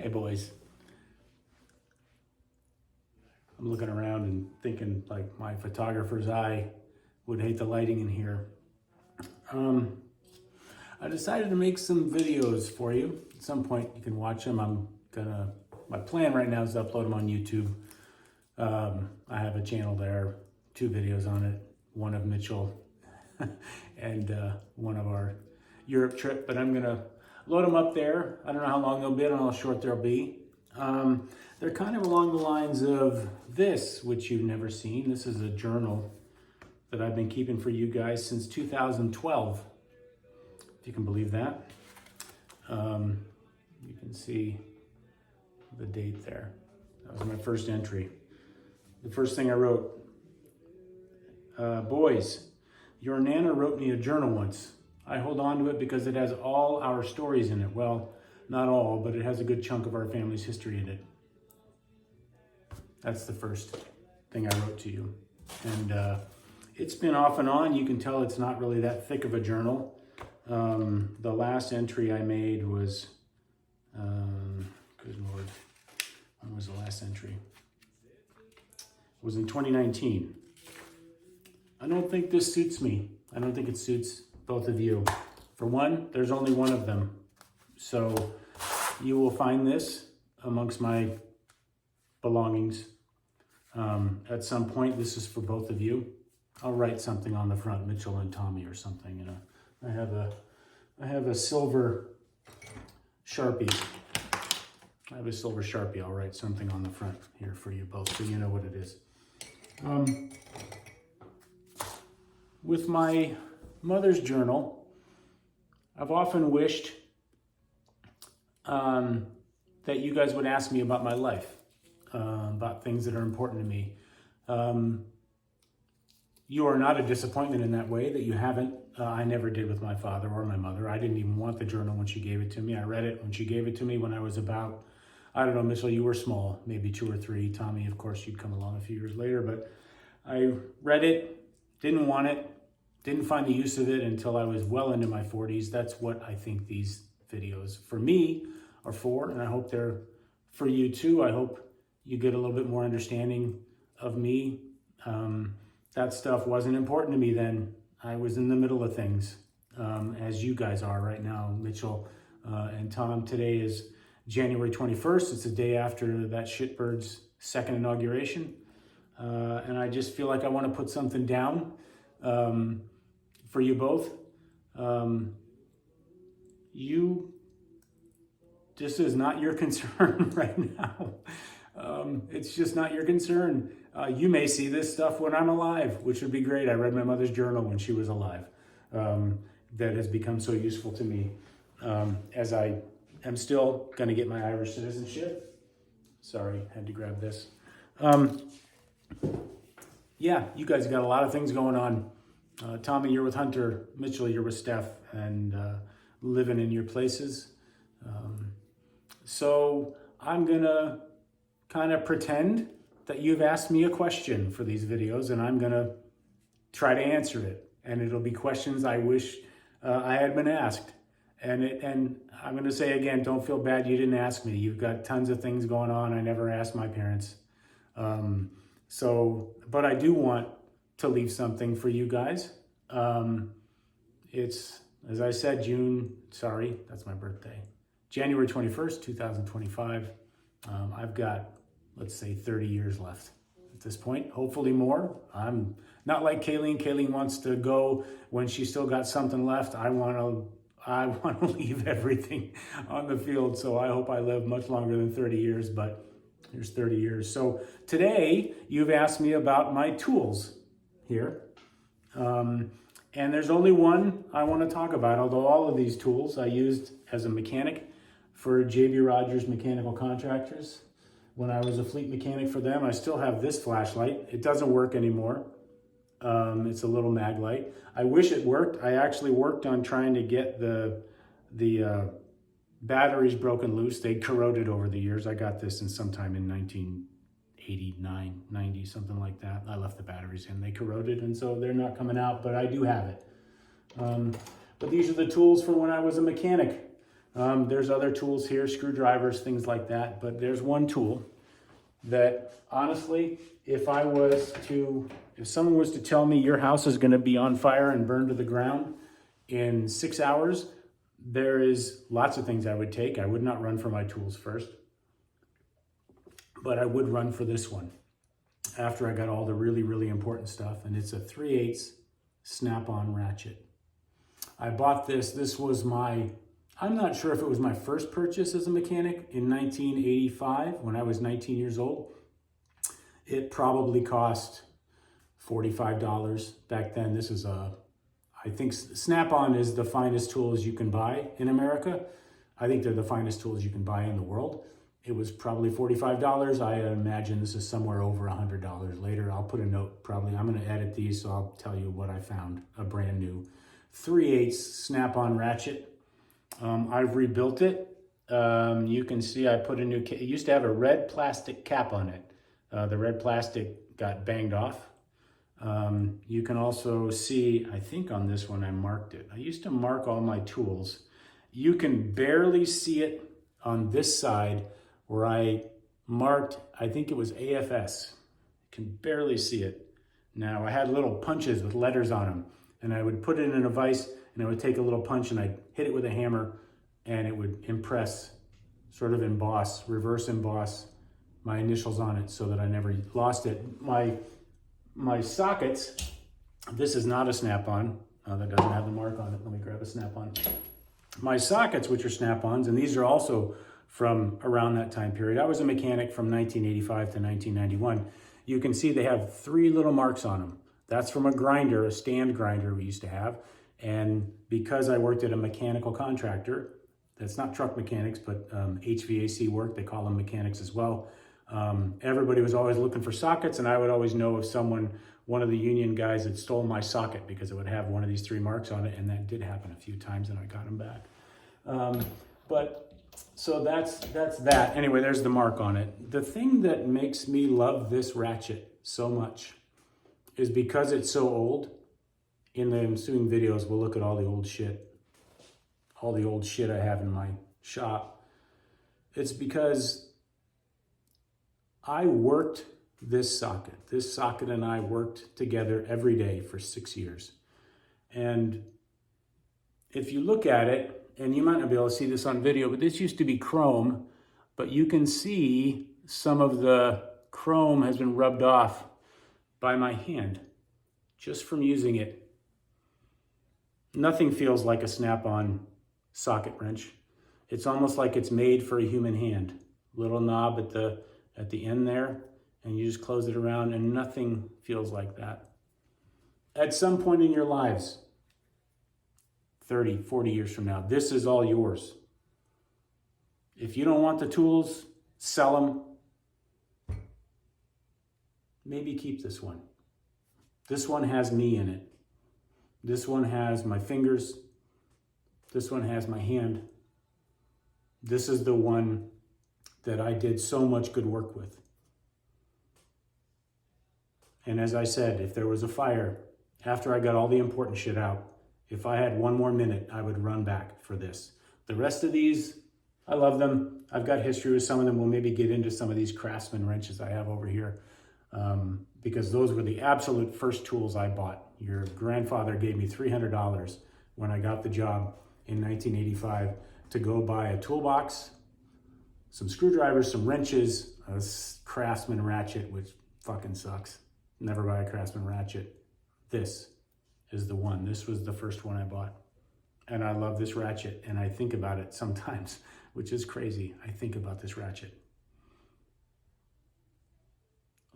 Hey boys. I'm looking around and thinking like my photographer's eye would hate the lighting in here. I decided to make some videos for you. At some point you can watch them. My plan right now is to upload them on YouTube. I have a channel there, 2 videos on it, one of Mitchell and one of our Europe trip, but I'm gonna load them up there. I don't know how long they'll be, I don't know how short they'll be. They're kind of along the lines of this, which you've never seen. This is a journal that I've been keeping for you guys since 2012, if you can believe that. You can see the date there. That was my first entry. The first thing I wrote, boys, your Nana wrote me a journal once. I hold on to it because it has all our stories in it. Well, not all, but it has a good chunk of our family's history in it. That's the first thing I wrote to you. And it's been off and on. You can tell it's not really that thick of a journal. The last entry I made was, good Lord, when was the last entry? It was in 2019. I don't think this suits me. I don't think it suits both of you. For one, there's only one of them. So you will find this amongst my belongings. At some point, this is for both of you. I'll write something on the front, Mitchell and Tommy or something. You know, I have a silver Sharpie. I'll write something on the front here for you both, so you know what it is. With my mother's journal, I've often wished that you guys would ask me about my life, about things that are important to me. You are not a disappointment in that way, that you haven't. I never did with my father or my mother. I didn't even want the journal when she gave it to me. I read it when she gave it to me when I was about, I don't know, Mitchell, you were small, maybe 2 or 3. Tommy, of course, you'd come along a few years later, but I read it, didn't want it, didn't find the use of it until I was well into my 40s. That's what I think these videos for me are for, and I hope they're for you too. I hope you get a little bit more understanding of me. That stuff wasn't important to me then. I was in the middle of things, as you guys are right now, Mitchell and Tom. Today is January 21st. It's the day after that shitbird's second inauguration. And I just feel like I want to put something down for you both. This is not your concern right now. It's just not your concern. You may see this stuff when I'm alive, which would be great. I read my mother's journal when she was alive. That has become so useful to me as I am still going to get my Irish citizenship. Sorry, had to grab this. Yeah, you guys got a lot of things going on. Tommy, you're with Hunter. Mitchell, you're with Steph, and living in your places. So I'm going to kind of pretend that you've asked me a question for these videos, and I'm going to try to answer it. And it'll be questions I wish I had been asked. And I'm going to say again, don't feel bad you didn't ask me. You've got tons of things going on. I never asked my parents. But I do want to leave something for you guys. It's, as I said, that's my birthday. January 21st, 2025. I've got, let's say, 30 years left at this point, hopefully more. I'm not like Kayleen. Kayleen wants to go when she's still got something left. I want to leave everything on the field. So I hope I live much longer than 30 years, but here's 30 years. So today you've asked me about my tools here. And there's only one I want to talk about, although all of these tools I used as a mechanic for J.B. Rogers Mechanical Contractors. When I was a fleet mechanic for them, I still have this flashlight. It doesn't work anymore. It's a little mag light. I wish it worked. I actually worked on trying to get the batteries broken loose. They corroded over the years. I got this sometime in 1989, 90, something like that. I left the batteries in. They corroded, and so they're not coming out, but I do have it. But these are the tools for when I was a mechanic. There's other tools here, screwdrivers, things like that, but there's one tool that honestly, if someone was to tell me your house is going to be on fire and burned to the ground in 6 hours, there is lots of things I would take. I would not run for my tools first, but I would run for this one after I got all the really, really important stuff. And it's a 3/8 Snap On Ratchet. I bought this. This was I'm not sure if it was my first purchase as a mechanic in 1985 when I was 19 years old. It probably cost $45 back then. This is I think Snap-on is the finest tools you can buy in America. I think they're the finest tools you can buy in the world. It was probably $45. I imagine this is somewhere over $100 later. I'll put a note probably. I'm going to edit these, so I'll tell you what I found. A brand new 3/8 Snap-on Ratchet. I've rebuilt it. You can see I put a new, it used to have a red plastic cap on it. The red plastic got banged off. You can also see, I think on this one I marked it. I used to mark all my tools. You can barely see it on this side where I marked, I think it was AFS. You can barely see it. Now I had little punches with letters on them, and I would put it in a vise and I would take a little punch and I'd hit it with a hammer and it would impress, sort of emboss, reverse emboss my initials on it so that I never lost it. My sockets, this is not a Snap-on. That doesn't have the mark on it. Let me grab a Snap-on. My sockets, which are Snap-ons, and these are also from around that time period. I was a mechanic from 1985 to 1991. You can see they have 3 little marks on them. That's from a grinder, a stand grinder we used to have. And because I worked at a mechanical contractor, that's not truck mechanics, but HVAC work, they call them mechanics as well. Everybody was always looking for sockets, and I would always know if one of the union guys had stole my socket because it would have one of these 3 marks on it, and that did happen a few times, and I got them back. So that's that. Anyway, there's the mark on it. The thing that makes me love this ratchet so much is because it's so old. In the ensuing videos, we'll look at all the old shit I have in my shop. It's because I worked this socket. This socket and I worked together every day for 6 years. And if you look at it, and you might not be able to see this on video, but this used to be chrome, but you can see some of the chrome has been rubbed off by my hand just from using it. Nothing feels like a Snap-on socket wrench. It's almost like it's made for a human hand. Little knob at the end there, and you just close it around, and nothing feels like that. At some point in your lives, 30, 40 years from now, this is all yours. If you don't want the tools, sell them. Maybe keep this one. This one has me in it. This one has my fingers. This one has my hand. This is the one that I did so much good work with. And as I said, if there was a fire, after I got all the important shit out, if I had one more minute, I would run back for this. The rest of these, I love them. I've got history with some of them. We'll maybe get into some of these Craftsman wrenches I have over here. Because those were the absolute first tools I bought. Your grandfather gave me $300 when I got the job in 1985 to go buy a toolbox, some screwdrivers, some wrenches, a Craftsman ratchet, which fucking sucks. Never buy a Craftsman ratchet. This is the one. This was the first one I bought. And I love this ratchet, and I think about it sometimes, which is crazy. I think about this ratchet.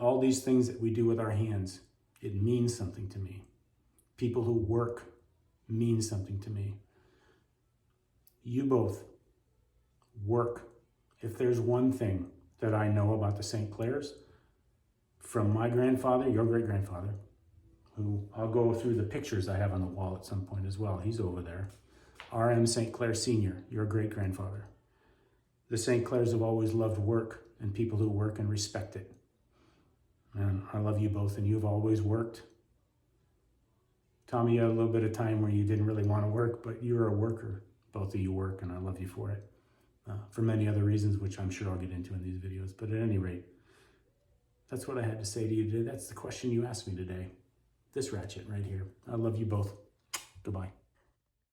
All these things that we do with our hands, it means something to me. People who work mean something to me. You both work. If there's one thing that I know about the St. Clairs, from my grandfather, your great-grandfather, who I'll go through the pictures I have on the wall at some point as well. He's over there. R.M. St. Clair Sr., your great-grandfather. The St. Clairs have always loved work and people who work and respect it. And I love you both, and you've always worked. Tommy, you had a little bit of time where you didn't really want to work, but you're a worker. both of you work, and I love you for it. For many other reasons, which I'm sure I'll get into in these videos. But at any rate, that's what I had to say to you today. That's the question you asked me today. This ratchet right here. I love you both. Goodbye.